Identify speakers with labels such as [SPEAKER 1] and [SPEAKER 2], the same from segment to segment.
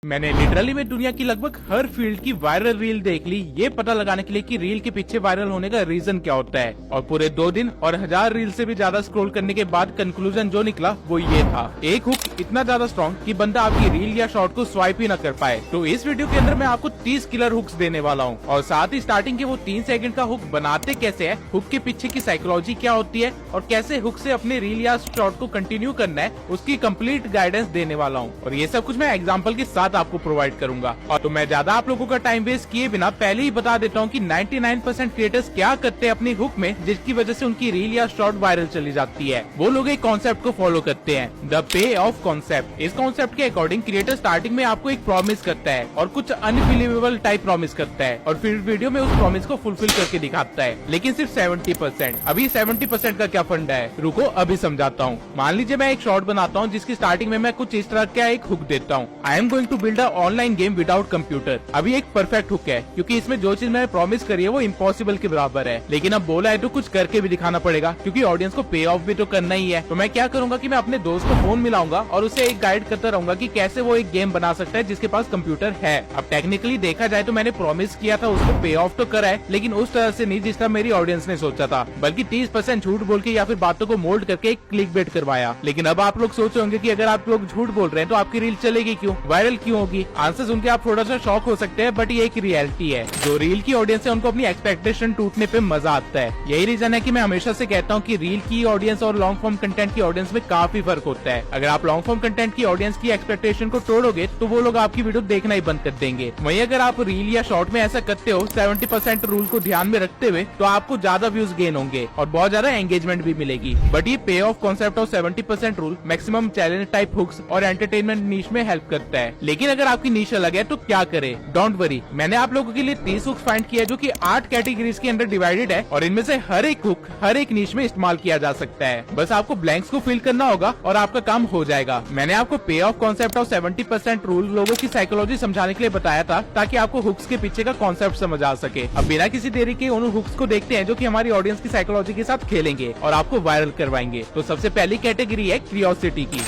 [SPEAKER 1] मैंने लिटरली में दुनिया की लगभग हर फील्ड की वायरल रील देख ली ये पता लगाने के लिए कि रील के पीछे वायरल होने का रीजन क्या होता है, और पूरे 2 दिन और 1000 रील से भी ज्यादा स्क्रॉल करने के बाद कंक्लूजन जो निकला वो ये था। एक हुक इतना ज्यादा स्ट्रॉन्ग कि बंदा आपकी रील या शॉर्ट को स्वाइप ही न कर पाए। तो इस वीडियो के अंदर मैं आपको 30 किलर हुक्स देने वाला हूँ, और साथ ही स्टार्टिंग के वो 3 सेकंड का हुक बनाते कैसे है, हुक के पीछे की साइकोलॉजी क्या होती है, और कैसे हुक से अपने रील या शॉर्ट को कंटिन्यू करना है उसकी कंप्लीट गाइडेंस देने वाला हूँ। और ये सब कुछ मैं एग्जाम्पल के साथ आपको प्रोवाइड करूंगा। और तो मैं ज्यादा आप लोगों का टाइम वेस्ट किए बिना पहले ही बता देता हूँ कि 99% क्रिएटर्स क्या करते हैं अपनी हुक में, जिसकी वजह से उनकी रील या शॉर्ट वायरल चली जाती है। वो लोग एक कॉन्सेप्ट को फॉलो करते हैं, द पे ऑफ कॉन्सेप्ट। इस कॉन्सेप्ट के अकॉर्डिंग क्रिएटर स्टार्टिंग में आपको एक प्रॉमिस करता है और कुछ अनबिलीवेबल टाइप प्रॉमिस करता है, और फिर वीडियो में उस प्रॉमिस को फुलफिल करके दिखाता है, लेकिन सिर्फ 70%। अभी 70% का क्या फंडा है, रुको अभी समझाता हूँ। मान लीजिए मैं एक शॉर्ट बनाता हूँ जिसकी स्टार्टिंग में मैं कुछ इस तरह का एक हुक देता हूँ, I am going to build a online game without computer. अभी एक परफेक्ट हुक है क्योंकि इसमें जो चीज मैंने प्रॉमिस करी है वो इम्पॉसिबल के बराबर है, लेकिन अब बोला है तो कुछ करके भी दिखाना पड़ेगा क्योंकि ऑडियंस को पे ऑफ भी तो करना ही है। तो मैं क्या करूंगा कि मैं अपने दोस्त को फोन मिलाऊंगा और उसे एक गाइड करता रहूंगा कि कैसे वो एक गेम बना सकता है जिसके पास कंप्यूटर है। अब टेक्निकली देखा जाए तो मैंने प्रॉमिस किया था उसको पे ऑफ तो करा है, लेकिन उस तरह से नहीं जिस तरह मेरी ऑडियंस ने सोचा था, बल्कि 30% झूठ बोल के या फिर बातों को मोल्ड करके एक क्लिक बेट करवाया। लेकिन अब आप लोग सोच होंगे कि अगर आप लोग झूठ बोल रहे हैं तो आपकी रील चलेगी क्यों, वायरल क्यों होगी। आंसर सुन के आप थोड़ा सा शॉक हो सकते हैं, बट ये एक रियलिटी है। जो रील की ऑडियंस है उनको अपनी एक्सपेक्टेशन टूटने पे मजा आता है। यही रीजन है कि मैं हमेशा से कहता हूँ कि रील की ऑडियंस और लॉन्ग फॉर्म कंटेंट की ऑडियंस में काफी फर्क होता है। अगर आप लॉन्ग फॉर्म कंटेंट की ऑडियंस की एक्सपेक्टेशन को तोड़ोगे तो वो लोग आपकी वीडियो देखना ही बंद कर देंगे। वहीं अगर आप रील या शॉर्ट में ऐसा करते हो 70% रूल को ध्यान में रखते हुए, तो आपको ज्यादा व्यूज गेन होंगे और बहुत ज्यादा एंगेजमेंट भी मिलेगी। बट ये पे of concept of 70% rule maximum challenge type hooks और एंटरटेनमेंट नीश में हेल्प करता है। लेकिन अगर आपकी नीश अलग है तो क्या करे, डोंट वरी, मैंने आप लोगों के लिए 30 हुक्स फाइंड किया है जो कि 8 कैटेगरीज के अंदर डिवाइडेड है, और इनमें से हर एक हुक हर एक नीश में इस्तेमाल किया जा सकता है। बस आपको ब्लैंक्स को फिल करना होगा और आपका काम हो जाएगा। मैंने आपको पे ऑफ कॉन्सेप्ट ऑफ 70% रूल लोगों की साइकोलॉजी समझाने के लिए बताया था, ताकि आपको हुक्स के पीछे का कॉन्सेप्ट समझ आ सके। अब बिना किसी देरी के उन हुक्स को देखते हैं जो कि हमारी ऑडियंस की साइकोलॉजी के साथ खेलेंगे और आपको वायरल करवाएंगे। तो सबसे पहली कैटेगरी है क्यूरियोसिटी की।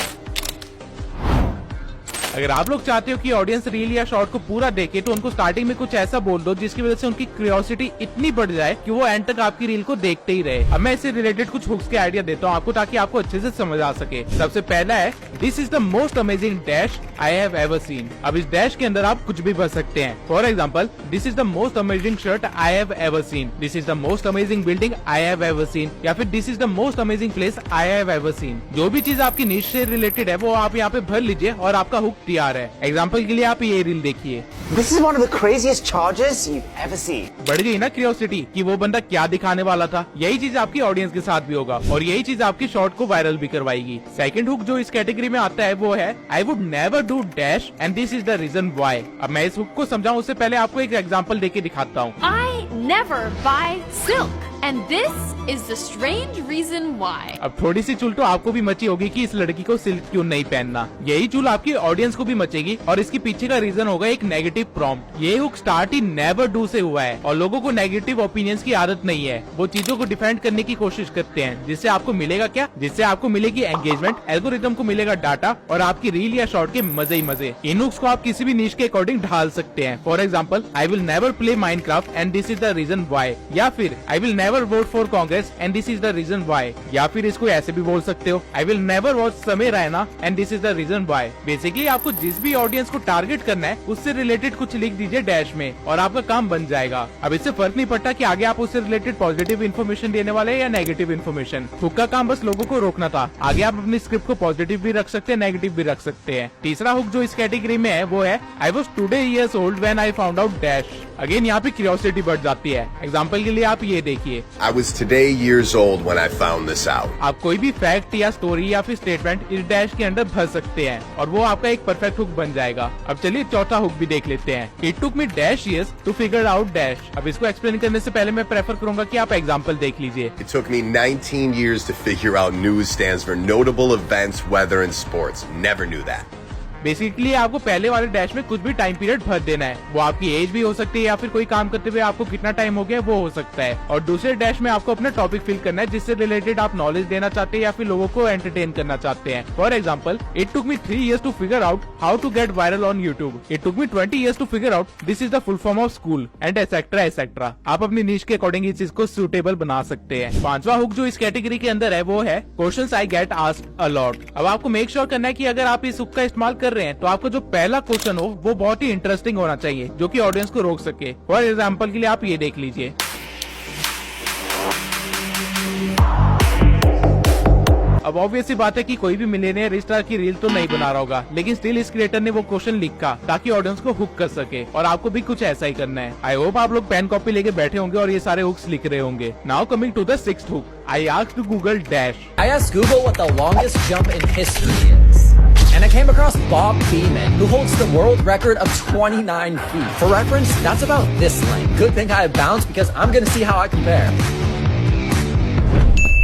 [SPEAKER 1] अगर आप लोग चाहते हो कि ऑडियंस रील या शॉर्ट को पूरा देखे, तो उनको स्टार्टिंग में कुछ ऐसा बोल दो जिसकी वजह से उनकी क्यूरियोसिटी इतनी बढ़ जाए कि वो एंड तक आपकी रील को देखते ही रहे। अब मैं इससे रिलेटेड कुछ हुक्स के आइडिया देता हूँ आपको, ताकि आपको अच्छे से समझ आ सके। सबसे पहला है, this is the most amazing dash I have ever seen. अब इस डैश के अंदर आप कुछ भी भर सकते हैं। For example, this is the most amazing shirt I have ever seen, this is the most amazing building I have ever seen, या फिर this is the most amazing place I have ever seen. जो भी चीज आपकी नीश से related है वो आप यहाँ पे भर लीजिए और आपका हुक तैयार है। एग्जाम्पल के लिए आप ये रील देखिए।
[SPEAKER 2] This is one of the craziest charges you've ever seen.
[SPEAKER 1] बढ़ गई ना क्यूरियोसिटी कि वो बंदा क्या दिखाने वाला था। यही चीज आपकी ऑडियंस के साथ भी होगा और यही चीज आपकी शॉर्ट को वायरल भी करवाएगी। सेकंड हुक जो इस कैटेगरी में आता है वो है, I would never do dash and this is the reason why. अब मैं इस हुक को समझाऊं उससे पहले आपको एक एग्जाम्पल देके दिखाता हूँ।
[SPEAKER 3] I never buy silk. And this is the strange reason why.
[SPEAKER 1] अब थोड़ी सी चुल तो आपको भी मची होगी कि इस लड़की को सिल्क क्यों नहीं पहनना। यही चुल आपकी ऑडियंस को भी मचेगी और इसके पीछे का रीजन होगा एक नेगेटिव प्रॉम्प्ट। ये hook start he never do से हुआ है और लोगों को नेगेटिव ओपिनियंस की आदत नहीं है। वो चीजों को डिफेंड करने की कोशिश करते हैं, जिससे आपको मिलेगा क्या, जिससे आपको मिलेगी एंगेजमेंट, एल्गोरिथम को मिलेगा डाटा और आपकी रील या शॉर्ट के मजे ही मजे। इन हुक्स को आप किसी भी नीश के अकॉर्डिंग ढाल सकते हैं। For example, I will never play Minecraft and this is the reason why, या फिर I will never vote for Congress and this is the reason why, या फिर इसको ऐसे भी बोल सकते हो, आई will never watch Samay Raina and this is the reason why. Basically आपको जिस भी ऑडियंस को टारगेट करना है उससे रिलेटेड कुछ लिख दीजिए डैश में और आपका काम बन जाएगा। अब इससे फर्क नहीं पड़ता कि आगे आप उससे रिलेटेड पॉजिटिव इन्फॉर्मेशन देने वाले या नेगेटिव इन्फॉर्मेशन। हुक का काम बस लोगों को रोकना था। आगे आप अपनी स्क्रिप्ट को पॉजिटिव भी रख सकते हैं, नेगेटिव भी रख सकते हैं। तीसरा हुक जो इस कैटेगरी में है वो है, I was today years old when I found out dash. Again यहाँ पे क्यूरियोसिटी बढ़ जाती है। एग्जाम्पल के लिए आप ये देखिए,
[SPEAKER 4] I was today years old when I found this out.
[SPEAKER 1] आप कोई भी फैक्ट या स्टोरी या फिर स्टेटमेंट इस डैश के अंदर भर सकते हैं और वो आपका एक परफेक्ट हुक बन जाएगा। अब चलिए चौथा हुक भी देख लेते हैं। It took me dash years to figure out dash। अब इसको एक्सप्लेन करने से पहले मैं प्रेफर करूंगा कि आप एग्जाम्पल देख लीजिए।
[SPEAKER 4] It took me 19 years to figure out news stands for notable events, weather, and sports. Never knew that.
[SPEAKER 1] Basically आपको पहले वाले डैश में कुछ भी टाइम पीरियड भर देना है। वो आपकी एज भी हो सकती है या फिर कोई काम करते हुए आपको कितना टाइम हो गया वो हो सकता है। और दूसरे डैश में आपको अपना टॉपिक फिल करना है जिससे रिलेटेड आप नॉलेज देना चाहते हैं या फिर लोगों को एंटरटेन करना चाहते हैं। For example, it took me 3 years to figure out how to get viral on YouTube. It took me 20 years to figure out this is the full form of school and etc etc. आप अपनी नीश के according इस चीज को suitable बना सकते हैं। पांचवा हुक जो इस कैटेगरी के अंदर है वो है questions I get asked a lot. अब आपको मेक श्योर करना है कि अगर आप इस हुक का इस्तेमाल कर रहे हैं तो आपका जो पहला क्वेश्चन हो वो बहुत ही इंटरेस्टिंग होना चाहिए जो कि ऑडियंस को रोक सके। फॉर एग्जाम्पल के लिए आप ये देख लीजिए। अब ऑब्वियस सी बात है कि कोई भी मिलियनेयर इस तरह की रील तो नहीं बना रहा होगा, लेकिन स्टिल इस क्रिएटर ने वो क्वेश्चन लिखा ताकि ऑडियंस को हुक कर सके और आपको भी कुछ ऐसा ही करना है। आई होप आप लोग पेन कॉपी लेके बैठे होंगे और ये सारे हुक्स लिख रहे होंगे। Now coming to the 6th hook, I asked Google dash.
[SPEAKER 5] I asked Google what the longest jump in history is. And I came across Bob Beamon, who holds the world record of 29 feet. For reference, that's about this length. Good thing I have bounce because I'm gonna see how I compare.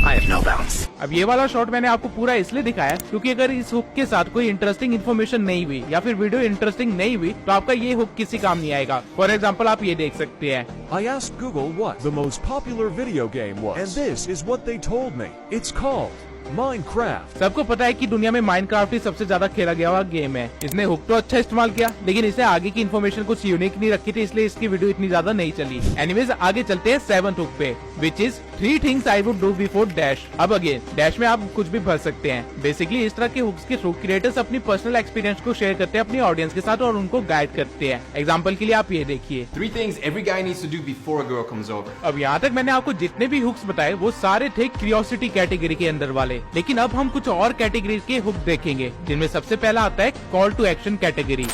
[SPEAKER 5] I have no bounce.
[SPEAKER 1] अब ये वाला shot मैंने आपको पूरा इसलिए दिखाया क्योंकि अगर इस हुक के साथ कोई इंटरेस्टिंग इन्फॉर्मेशन नहीं हुई या फिर वीडियो इंटरेस्टिंग नहीं हुई तो आपका ये हुक किसी काम नहीं आएगा। फॉर एग्जाम्पल आप ये देख सकते हैं।
[SPEAKER 6] I asked Google what the most popular video game was, and this is what they told me. It's called Minecraft.
[SPEAKER 1] सबको पता है कि दुनिया में माइनक्राफ्ट ही सबसे ज्यादा खेला गया हुआ गेम है। इसने हुक तो अच्छा इस्तेमाल किया लेकिन इसने आगे की इन्फॉर्मेशन कुछ यूनिक नहीं रखी थी, इसलिए इसकी वीडियो इतनी ज्यादा नहीं चली। एनीवेज आगे चलते हैं 7th हुक पे, which is 3 things I would do before dash. अब अगेन डैश में आप कुछ भी भर सकते हैं। बेसिकली इस तरह के हुक्स के थ्रू क्रिएटर्स अपनी पर्सनल एक्सपीरियंस को शेयर करते हैं अपनी ऑडियंस के साथ और उनको गाइड करते हैं। एग्जाम्पल के लिए आप ये देखिए।
[SPEAKER 7] 3 things every guy needs to do before a girl comes over.
[SPEAKER 1] अब यहाँ तक मैंने आपको जितने भी हुक्स बताए वो सारे थे क्यूरियोसिटी कैटेगरी के अंदर वाले, लेकिन अब हम कुछ और कैटेगरी के हुक देखेंगे जिनमें सबसे पहला आता है call to action category.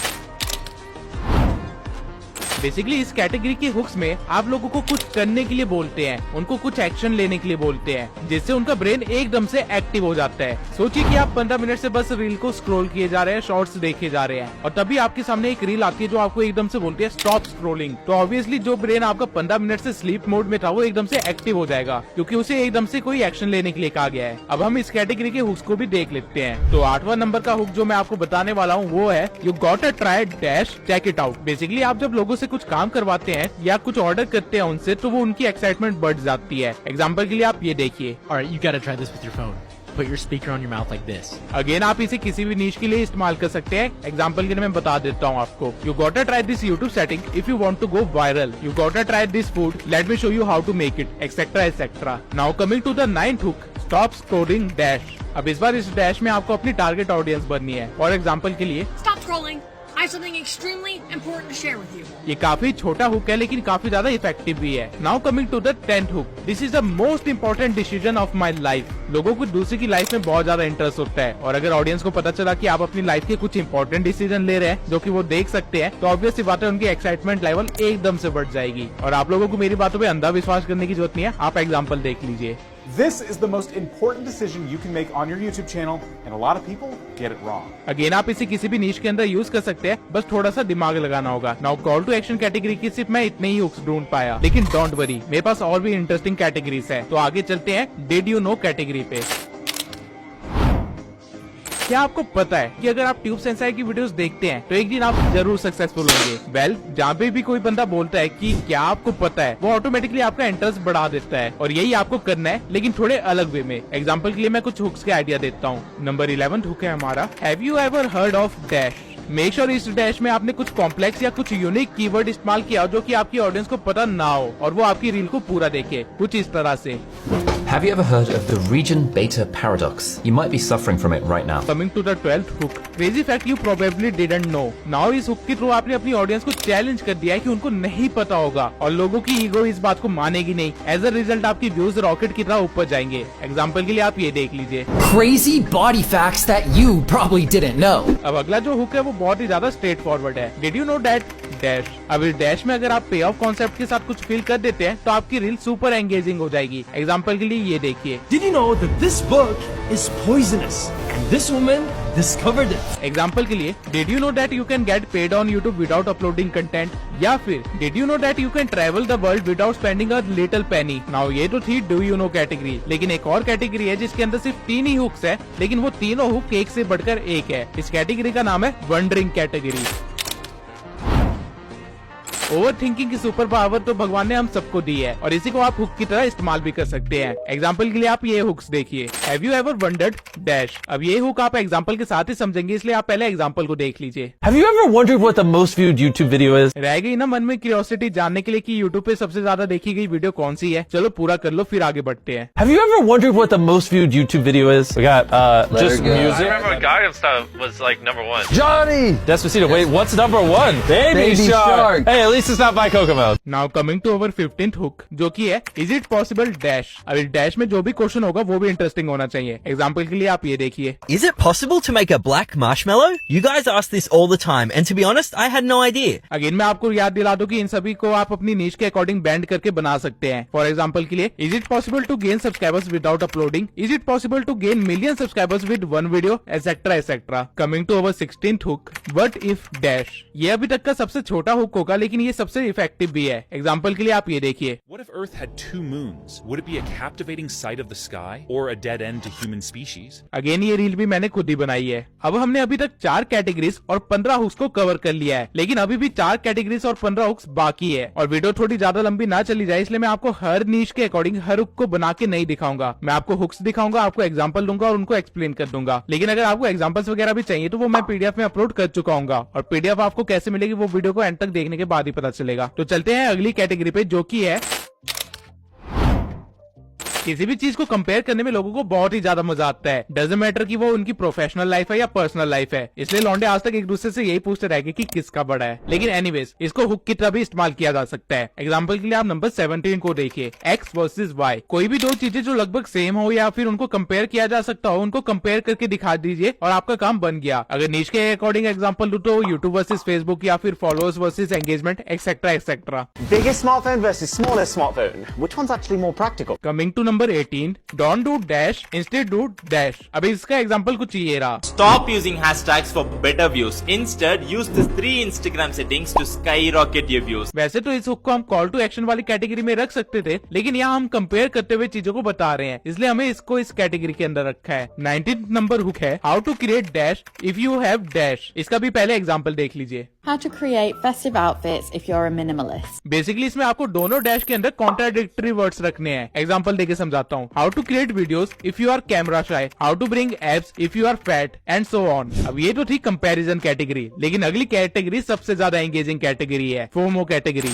[SPEAKER 1] Basically इस कैटेगरी के हुक्स में आप लोगों को कुछ करने के लिए बोलते हैं, उनको कुछ एक्शन लेने के लिए बोलते हैं जिससे उनका ब्रेन एकदम से एक्टिव हो जाता है। सोचिए कि आप 15 मिनट से बस रील को स्क्रॉल किए जा रहे हैं, शॉर्ट्स देखे जा रहे हैं और तभी आपके सामने एक रील आती है जो आपको एकदम से बोलती है स्टॉप स्क्रॉलिंग। तो ऑब्वियसली जो ब्रेन आपका 15 मिनट से स्लीप मोड में था वो एकदम से एक्टिव हो जाएगा क्योंकि उसे एकदम से कोई एक्शन लेने के लिए कहा गया है। अब हम इस कैटेगरी के हुक्स को भी देख लेते हैं। तो 8वां नंबर का हुक जो मैं आपको बताने वाला हूँ वो है you got a try dash check it out. Basically आप जब लोगों से कुछ काम करवाते हैं या कुछ ऑर्डर करते हैं उनसे तो वो उनकी एक्साइटमेंट बढ़ जाती है। एग्जाम्पल के लिए आप ये देखिए।
[SPEAKER 8] Alright, you gotta try this with your phone. Put your speaker on your mouth like this.
[SPEAKER 1] Again आप इसे किसी भी नीश के लिए इस्तेमाल कर सकते हैं। एग्जाम्पल के लिए मैं बता देता हूँ आपको। You gotta try this YouTube setting if you want to go viral. You gotta try this food, let me show you how to make it, et cetera et cetera. Now coming to the 9th hook, stop scrolling dash. अब इस बार इस dash में आपको अपनी target audience बननी है। For example के लिए
[SPEAKER 9] Stop scrolling. I have something extremely important to share with you.
[SPEAKER 1] ये काफी छोटा हुक है लेकिन काफी ज्यादा इफेक्टिव भी है। Now coming to the 10th hook, this is the most important decision of my life. लोगों को दूसरे की लाइफ में बहुत ज्यादा इंटरेस्ट होता है और अगर ऑडियंस को पता चला कि आप अपनी लाइफ के कुछ इंपॉर्टेंट डिसीजन ले रहे हैं जो कि वो देख सकते हैं तो ऑब्वियस सी बात है उनकी एक्साइटमेंट लेवल एकदम से बढ़ जाएगी। और आप लोगों को मेरी बातों पे अंधा विश्वास करने की जरूरत नहीं है, आप एग्जाम्पल देख लीजिए।
[SPEAKER 10] This is the most important decision you can make on your YouTube channel, and a lot of people get it wrong.
[SPEAKER 1] Again आप इसे किसी भी नीश के अंदर यूज कर सकते हैं, बस थोड़ा सा दिमाग लगाना होगा। Now call to action category की सिर्फ मैं इतने ही हुक्स ढूंढ पाया, लेकिन डोंट वरी मेरे पास और भी इंटरेस्टिंग कैटेगरीज है। तो आगे चलते हैं डिड यू नो कैटेगरी पे। क्या आपको पता है कि अगर आप ट्यूब सेंसाई की वीडियोस देखते हैं तो एक दिन आप जरूर सक्सेसफुल होंगे। वेल, जहाँ पे भी कोई बंदा बोलता है कि क्या आपको पता है, वो ऑटोमेटिकली आपका इंटरेस्ट बढ़ा देता है और यही आपको करना है लेकिन थोड़े अलग वे में। एग्जाम्पल के लिए मैं कुछ हुक्स के आइडिया देता हूँ। नंबर 11 हुक है हमारा, have you ever heard of dash. Make sure इस डैश में आपने कुछ कॉम्प्लेक्स या कुछ यूनिक कीवर्ड इस्तेमाल किया जो कि आपकी ऑडियंस को पता ना हो और वो आपकी रील को पूरा देखे, कुछ इस तरह से।
[SPEAKER 5] Have you ever heard of the region beta paradox? You might be suffering from it right now.
[SPEAKER 1] Coming to the 12th hook, crazy fact you probably didn't know. Now इस हुक के through आपने अपनी audience को challenge कर दिया है कि उनको नहीं पता होगा और लोगों की ईगो इस बात को मानेगी नहीं। एज अ रिजल्ट आपकी व्यूज रॉकेट की तरह ऊपर जाएंगे। एग्जाम्पल के लिए आप ये देख लीजिए।
[SPEAKER 5] Crazy body facts that you probably didn't know.
[SPEAKER 1] अब अगला जो हुक है वो बहुत ही ज्यादा स्ट्रेट फॉरवर्ड है। Did you know that dash. अब इस डैश में अगर आप पे ऑफ कॉन्सेप्ट के साथ कुछ फील कर देते हैं तो आपकी रील सुपर एंगेजिंग हो जाएगी। एग्जाम्पल के लिए ये देखिए।
[SPEAKER 11] Did you know that this book is poisonous and this woman
[SPEAKER 5] discovered it.
[SPEAKER 1] Example के लिए, did you know that you can get paid on YouTube without uploading content, या फिर did you know that you can travel the world without spending a little Penney. Now ये तो थी do you know category, लेकिन एक और category है जिसके अंदर सिर्फ 3 ही हुक्स है, लेकिन वो तीनों हुक एक से बढ़कर एक है। इस कैटेगरी का नाम है वंडरिंग कैटेगरी। ओवर थिंकिंग की सुपर पावर तो भगवान ने हम सबको दी है और इसी को आप हुक की तरह इस्तेमाल भी कर सकते हैं। एग्जाम्पल के लिए आप ये हुक्स देखिए, have you ever wondered dash. अब ये हुक आप एग्जाम्पल के साथ ही समझेंगे, इसलिए आप पहले एग्जाम्पल को देख लीजिए।
[SPEAKER 5] Have you ever wondered what the most viewed YouTube video is?
[SPEAKER 1] रह गई ना मन में क्यूरियोसिटी जानने के लिए कि यूट्यूब पे सबसे ज्यादा देखी गई वीडियो कौन सी है? चलो पूरा कर लो फिर आगे बढ़ते हैं।
[SPEAKER 5] Have you ever wondered what the most viewed YouTube video is? We got just music.
[SPEAKER 11] I remember Gaga stuff was like #1.
[SPEAKER 5] Johnny! Despacito. Wait, what's #1? Baby Shark. Hey, at least it's not by Kokomo.
[SPEAKER 1] Now coming to our 15th hook, जो की है is it possible dash. अब इस dash में जो भी question होगा वो भी इंटरेस्टिंग होना चाहिए। एग्जाम्पल के लिए आप ये देखिए,
[SPEAKER 12] Is it possible to make a black marshmallow? You guys ask this all the time, and to be honest, I had no idea.
[SPEAKER 1] Again मैं आपको याद दिला दूं कि इन सभी को आप अपनी नीश के अकॉर्डिंग बैंड करके बना सकते हैं। फॉर एग्जाम्पल के लिए, is it possible to gain subscribers without uploading, is it possible to gain million subscribers with 1 video, et cetera et cetera. Coming to our 16th hook, what if dash. ये अभी तक का सबसे छोटा हुक होगा, लेकिन ये सबसे इफेक्टिव भी है। एग्जाम्पल के लिए आप ये देखिए,
[SPEAKER 13] What if Earth had 2 moons? Would it be a captivating sight of the sky or a dead end to human species?
[SPEAKER 1] Again ये रील भी मैंने खुद ही बनाई है। अब हमने अभी तक 4 कैटेगरीज और 15 हुक्स को कवर कर लिया है, लेकिन अभी भी 4 कैटेगरीज और 15 हुक्स बाकी है और वीडियो थोड़ी ज्यादा लंबी ना चली जाए, इसलिए मैं आपको हर नीश के अकॉर्डिंग हर हुक को बना के नहीं दिखाऊंगा। मैं आपको हुक्स दिखाऊंगा, आपको एग्जाम्पल दूंगा और उनको एक्सप्लेन कर दूंगा। लेकिन अगर आपको एग्जाम्पल्स वगैरह भी चाहिए तो वो मैं पीडीएफ में अपलोड कर चुका हूँ, और पीडीएफ आपको कैसे मिलेगी वो वीडियो को एंड तक देखने के बाद ही पता चलेगा। तो चलते हैं अगली कैटेगरी पे, जो की है किसी भी चीज को कंपेयर करने में लोगों को बहुत ही ज्यादा मजा आता है। डजंट मैटर कि वो उनकी प्रोफेशनल लाइफ है या पर्सनल लाइफ है, इसलिए लौंडे आज तक एक दूसरे से यही पूछते रह गए कि किसका बड़ा है। लेकिन एनीवेज इसको हुक की तरह भी इस्तेमाल किया जा सकता है। एग्जांपल के लिए आप नंबर 17 को देखिए, एक्स वर्सेस वाई। कोई भी दो चीजें जो लगभग सेम हो या फिर उनको कंपेयर किया जा सकता हो, उनको कंपेयर करके दिखा दीजिए और आपका काम बन गया। अगर नीश के अकॉर्डिंग एग्जाम्पल दूं तो यूट्यूब वर्सेस फेसबुक या फिर followers versus engagement etcetera etcetera.
[SPEAKER 2] Biggest smartphone versus smallest smartphone. Which one's actually more practical?
[SPEAKER 1] Coming to number 18, don't do dash instead do dash. अभी इसका एग्जांपल कुछ ये रहा,
[SPEAKER 11] Stop using hashtags for better views. Instead, use the 3 Instagram settings to skyrocket your views.
[SPEAKER 1] वैसे तो इस hook को हम कॉल टू एक्शन वाली कैटेगरी में रख सकते थे, लेकिन यहाँ हम कंपेयर करते हुए चीजों को बता रहे हैं, इसलिए हमें इसको इस कैटेगरी के अंदर रखा है। 19th नंबर हुक है, how to create dash if you have dash. इसका भी पहले एग्जांपल देख लीजिए,
[SPEAKER 14] How to create festive outfits if you're a minimalist.
[SPEAKER 1] Basically इसमें आपको दोनों डैश के अंदर कॉन्ट्राडिक्टरी वर्ड्स रखने हैं। एग्जांपल देके समझाता हूँ, how to create videos if you are camera shy, how to bring abs if you are fat and so on. अब ये तो थी कंपैरिजन कैटेगरी, लेकिन अगली कैटेगरी सबसे ज्यादा एंगेजिंग कैटेगरी है, फोमो कैटेगरी।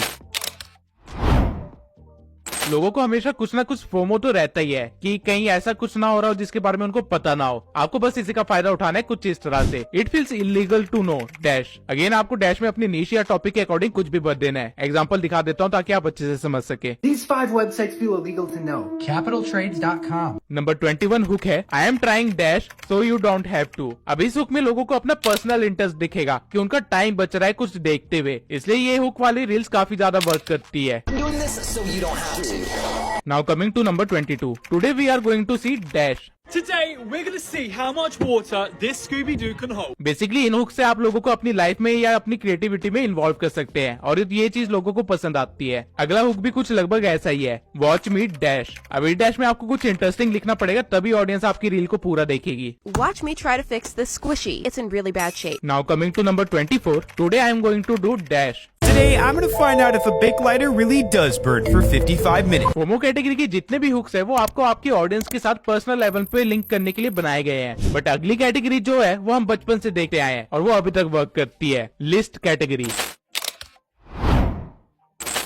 [SPEAKER 1] लोगों को हमेशा कुछ ना कुछ फोमो तो रहता ही है कि कहीं ऐसा कुछ ना हो रहा हो जिसके बारे में उनको पता ना हो। आपको बस इसी का फायदा उठाना है कुछ इस तरह से, it feels illegal to know dash. Again आपको डैश में अपनी नीश या टॉपिक के अकॉर्डिंग कुछ भी बदल देना है। एग्जांपल दिखा देता हूँ ताकि आप अच्छे से समझ सके।
[SPEAKER 15] These 5 websites feel illegal to know. Capitaltrades.com.
[SPEAKER 1] Number 21 hook है, I am trying dash so you don't have to. अब इस हुक में लोगों को अपना पर्सनल इंटरेस्ट दिखेगा कि उनका टाइम बच रहा है कुछ देखते हुए, इसलिए ये हुक वाली रील्स काफी ज्यादा वर्क करती है। Now coming to number 22. Today we are going to see dash.
[SPEAKER 16] Today we're going to see how much water this Scooby-Doo can hold.
[SPEAKER 1] Basically in hook से आप लोगों को अपनी लाइफ में या अपनी क्रिएटिविटी में इन्वॉल्व कर सकते हैं और ये चीज लोगों को पसंद आती है। अगला हुक भी कुछ लगभग ऐसा ही है, वॉच मी डैश। अब इस डैश में आपको कुछ इंटरेस्टिंग लिखना पड़ेगा, तभी ऑडियंस आपकी रील को पूरा देखेगी।
[SPEAKER 17] Watch me try to fix this squishy. It's in really bad shape.
[SPEAKER 1] Now coming to number 24. Today I am going to do dash.
[SPEAKER 18] Today I'm going to find out if a Bic lighter really does burn for 55 minutes.
[SPEAKER 1] FOMO category के जितने भी hooks है वो आपको आपकी audience के साथ personal level पे लिंक करने के लिए बनाए गए हैं, बट अगली कैटेगरी जो है वो हम बचपन से देखते आए हैं और वो अभी तक वर्क करती है, लिस्ट कैटेगरी।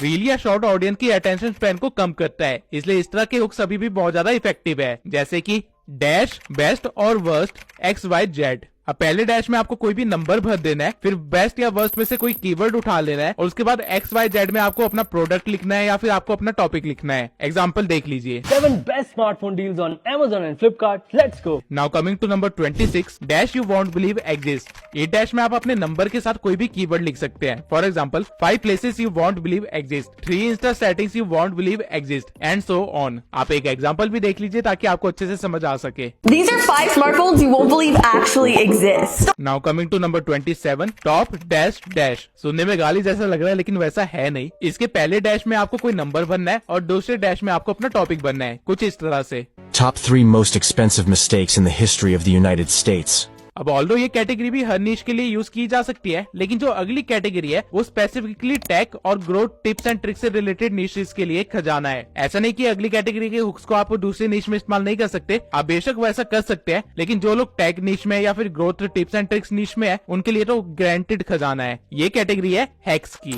[SPEAKER 1] रील या शॉर्ट ऑडियंस की अटेंशन स्पैन को कम करता है, इसलिए इस तरह के हुक्स अभी भी बहुत ज्यादा इफेक्टिव है, जैसे कि डैश बेस्ट और वर्स्ट XYZ। अब पहले डैश में आपको कोई भी नंबर भर देना है, फिर बेस्ट या वर्स्ट में से कोई कीवर्ड उठा लेना है और उसके बाद XYZ में आपको अपना प्रोडक्ट लिखना है या फिर आपको अपना टॉपिक लिखना है। एग्जांपल देख लीजिए,
[SPEAKER 19] 7 best smartphone deals on Amazon and Flipkart. Let's go.
[SPEAKER 1] Now coming to number 26, dash you won't believe exist. ये डैश में आप अपने नंबर के साथ कोई भी कीवर्ड लिख सकते हैं। For example 5 places you won't believe exist, 3 Insta settings you won't believe exist and so on। आप एक एग्जाम्पल भी देख लीजिए ताकि आपको अच्छे से समझ आ सके।
[SPEAKER 20] These are 5 smartphones you won't believe actually exist.
[SPEAKER 14] exist.
[SPEAKER 1] Now coming to number 27, top dash dash. सुनने में गाली जैसा लग रहा है लेकिन वैसा है नहीं। इसके पहले डैश में आपको कोई नंबर बनना है और दूसरे डैश में आपको अपना टॉपिक बनना है, कुछ इस तरह से।
[SPEAKER 20] Top 3 most expensive mistakes in the history of the United States.
[SPEAKER 1] अब ऑल्दो ये कैटेगरी भी हर निश के लिए यूज की जा सकती है, लेकिन जो अगली कैटेगरी है वो स्पेसिफिकली टेक और ग्रोथ टिप्स एंड ट्रिक्स से रिलेटेड निशेस के लिए खजाना है। ऐसा नहीं कि अगली कैटेगरी के हुक्स को आप दूसरे निश में इस्तेमाल नहीं कर सकते, आप बेशक वैसा कर सकते हैं, लेकिन जो लोग टेक निश में या फिर ग्रोथ टिप्स एंड ट्रिक्स निश में है उनके लिए तो ग्रांटेड खजाना है। ये कैटेगरी है हैक्स की।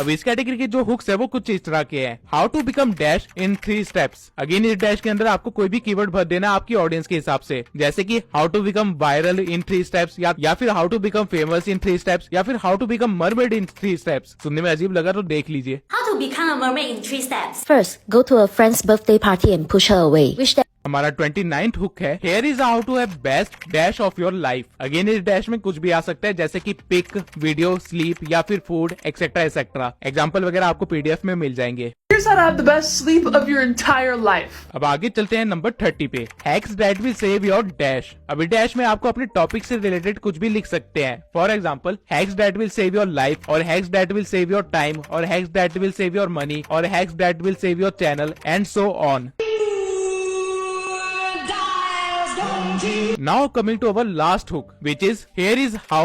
[SPEAKER 1] अब इस कैटेगरी के जो हुक्स है वो कुछ इस तरह के हैं। How to become dash in 3 steps. Again इस डैश के अंदर आपको कोई भी कीवर्ड भर देना है आपकी ऑडियंस के हिसाब से, जैसे कि how to become viral in 3 steps या फिर how to become famous in 3 steps या फिर how to become mermaid in 3 steps. सुनने में अजीब लगा तो देख लीजिए।
[SPEAKER 14] How to become a mermaid in 3 steps. First, go to a friend's birthday party and push her away. Wish that
[SPEAKER 1] हमारा 29th हुक है, Here is how to have best dash of your life। Again इस dash में कुछ भी आ सकता है, जैसे कि पिक, वीडियो, स्लीप या फिर फूड एक्सेट्रा एक्सेट्रा। एग्जाम्पल वगैरह आपको पीडीएफ में मिल जाएंगे।
[SPEAKER 16] Here's how to have the best sleep of your entire life.
[SPEAKER 1] अब आगे चलते हैं नंबर 30 पे, hacks that will save your dash. अभी डैश में आपको अपने टॉपिक से रिलेटेड कुछ भी लिख सकते हैं। For example, hacks that will save your life, और hacks that will save your time, और hacks that will save your money, और hacks that will save your channel and so on. Now coming to our last hook, which is here is how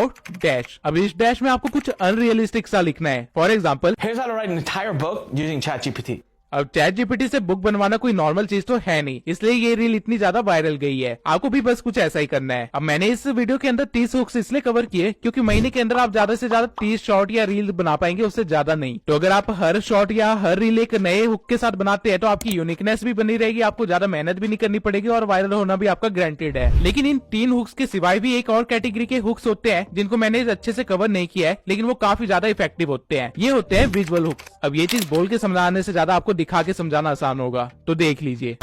[SPEAKER 1] dash। अब इस dash में आपको कुछ unrealistic सा लिखना है। For example,
[SPEAKER 2] Here's how to write an entire book using ChatGPT.
[SPEAKER 1] अब ChatGPT से बुक बनवाना कोई नॉर्मल चीज तो है नहीं, इसलिए ये रील इतनी ज्यादा वायरल गई है। आपको भी बस कुछ ऐसा ही करना है। अब मैंने इस वीडियो के अंदर 30 हुक्स इसलिए कवर किए क्योंकि महीने के अंदर आप ज्यादा से ज्यादा 30 शॉर्ट या रील बना पाएंगे, उससे ज्यादा नहीं। तो अगर आप हर शॉर्ट या हर रील एक नए हुक के साथ बनाते हैं तो आपकी यूनिकनेस भी बनी रहेगी, आपको ज्यादा मेहनत भी नहीं करनी पड़ेगी और वायरल होना भी आपका गारंटेड है। लेकिन इन 3 हुक्स के सिवाय भी एक और कैटेगरी के हुक्स होते हैं जिनको मैंने अच्छे से कवर नहीं किया है, लेकिन वो काफी ज्यादा इफेक्टिव होते हैं। ये होते हैं विजुअल हुक्स। अब ये चीज बोल के समझाने से ज्यादा आपको दिखा के समझाना आसान होगा, तो देख लीजिए।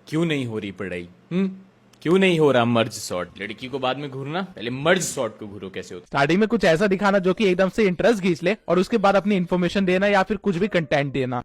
[SPEAKER 11] क्यों नहीं हो रही पढ़ाई? क्यों नहीं हो रहा मर्ज शॉट? लड़की को बाद में घूरना, पहले मर्ज शॉट को घूरो। कैसे होता?
[SPEAKER 1] स्टार्टिंग में कुछ ऐसा दिखाना जो कि एकदम से इंटरेस्ट खींच ले और उसके बाद अपनी इन्फॉर्मेशन देना या फिर कुछ भी कंटेंट देना।